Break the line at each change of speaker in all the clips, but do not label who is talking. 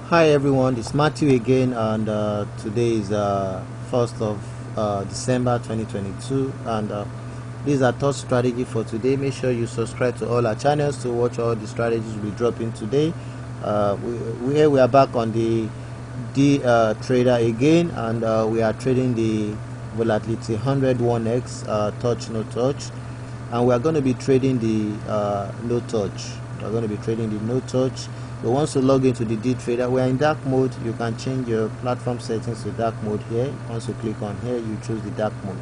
Hi everyone, it's Matthew again, and today is 1st of December 2022, and this is our third strategy for today. Make sure you subscribe to all our channels to watch all the strategies we drop in today. We are back on the trader again, and we are trading the volatility 101x touch no touch, and we are going to be trading the no touch. We're going to be trading the no touch. So once you log into the D trader, we are in dark mode. You can change your platform settings to dark mode here. Once you click on here, you choose the dark mode.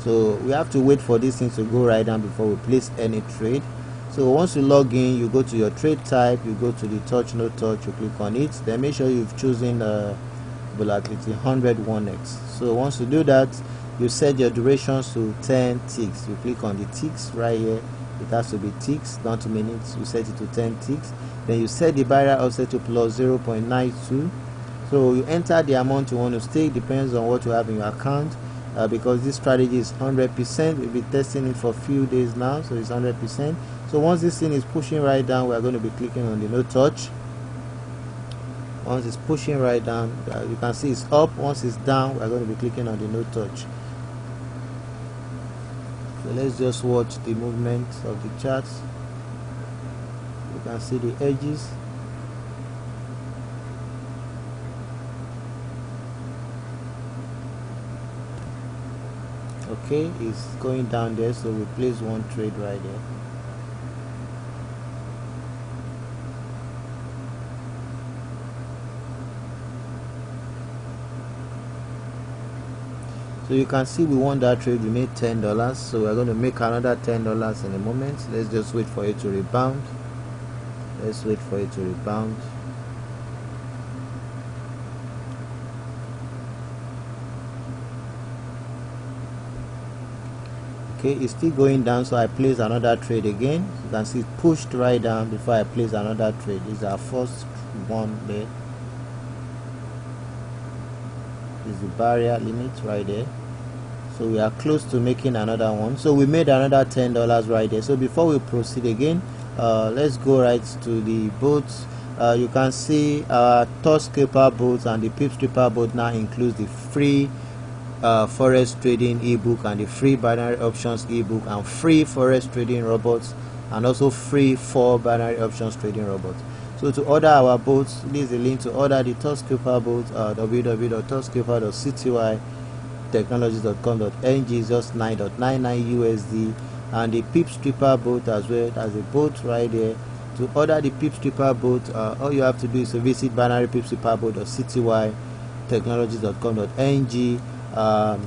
So we have to wait for this thing to go right down before we place any trade. So once you log in, you go to your trade type, you go to the touch no touch, you click on it, then make sure you've chosen volatility 101x. So once you do that, you set your durations to 10 ticks. You click on the ticks right here. It has to be ticks, not minutes. You set it to 10 ticks. Then you set the barrier offset to plus 0.92. So you enter the amount you want to stake. Depends on what you have in your account. Because this strategy is 100%. We'll be testing it for a few days now, so it's 100%. So once this thing is pushing right down, we are going to be clicking on the no touch. Once it's pushing right down, you can see it's up. Once it's down, we are going to be clicking on the no touch. So let's just watch the movement of the charts. You can see the edges. Okay, it's going down there, so we place one trade right there. So you can see we won that trade. We made $10, so we're going to make another $10 in a moment. Let's just wait for it to rebound. Let's wait for it to rebound. Okay, it's still going down, so I place another trade again. You can see it pushed right down before I place another trade. This is our first one there. This is the barrier limit right there. So we are close to making another one. So we made another $10 right there. So before we proceed again, let's go right to the boats. You can see our TOUCHSCALPER boats and the PIPSREAPER boat now includes the free Forex trading ebook and the free binary options ebook and free Forex trading robots and also free 4 binary options trading robots. So to order our boats, this is a link to order the TOUCHSCALPER boat, www.touchscalper.cty technologies.com.ng is just 9.99 USD, and the PIPSREAPER boat as well as a boat right there. To order the PIPSREAPER boat, all you have to do is to visit binarypipsreaper.cty technologies.com.ng.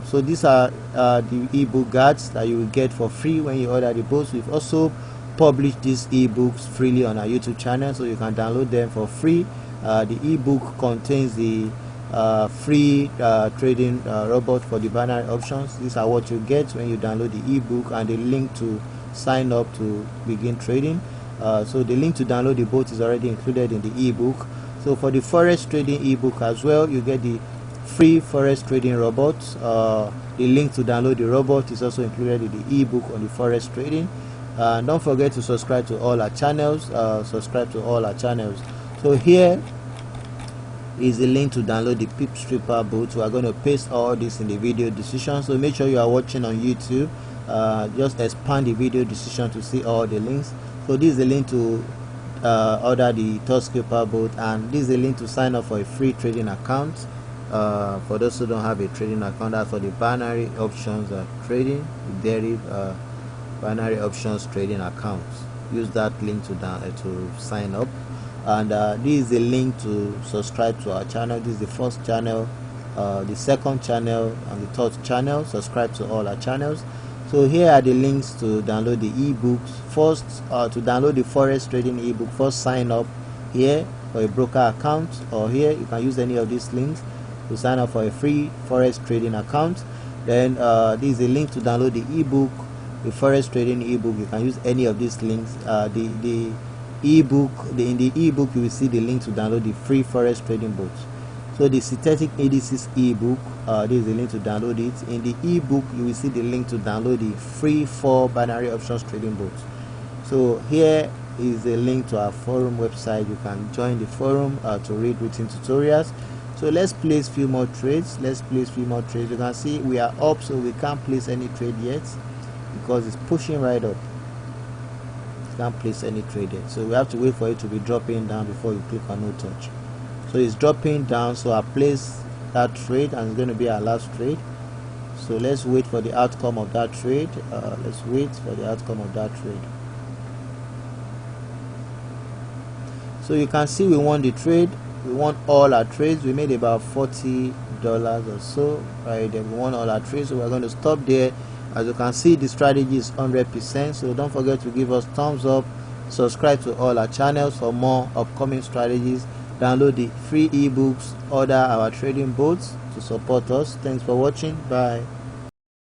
So these are the ebook guides that you will get for free when you order the boats. We've also published these ebooks freely on our YouTube channel, so you can download them for free. The ebook contains the free trading robot for the binary options. These are what you get when you download the ebook, and the link to sign up to begin trading. So the link to download the boat is already included in the ebook. So for the Forex trading ebook as well, you get the free Forex trading robot. The link to download the robot is also included in the ebook on the Forex trading. Don't forget to subscribe to all our channels. So here is the link to download the PIPSREAPER boat. We are going to paste all this in the video description, so make sure you are watching on YouTube. Just expand the video description to see all the links. So this is the link to order the TOUCHSCALPER boat, and this is the link to sign up for a free trading account. For those who don't have a trading account, that's for the binary options trading, the Deriv binary options trading account. Use that link to sign up. And this is the link to subscribe to our channel. This is the first channel, the second channel, and the third channel. Subscribe to all our channels. So here are the links to download the ebooks. First, to download the Forex trading ebook, first sign up here for a broker account, or here you can use any of these links to sign up for a free Forex trading account. Then this is a link to download the ebook, the Forex trading ebook. You can use any of these links. In the ebook you will see the link to download the free Forex trading book. So the synthetic indices ebook, this is the link to download it. In the ebook you will see the link to download the free 4 binary options trading books. So here is a link to our forum website. You can join the forum to read written tutorials. So let's place few more trades. You can see we are up, so we can't place any trade yet because it's pushing right up. You can't place any trade yet, so we have to wait for it to be dropping down before you click on no touch. So it's dropping down, so I place that trade and it's going to be our last trade. So let's wait for the outcome of that trade. So you can see we won the trade. We won all our trades. We made about $40 or so right there. We won all our trades, so we're going to stop there. As you can see, the strategy is 100%, so don't forget to give us thumbs up, subscribe to all our channels for more upcoming strategies, download the free ebooks, order our trading bots to support us. Thanks for watching. Bye.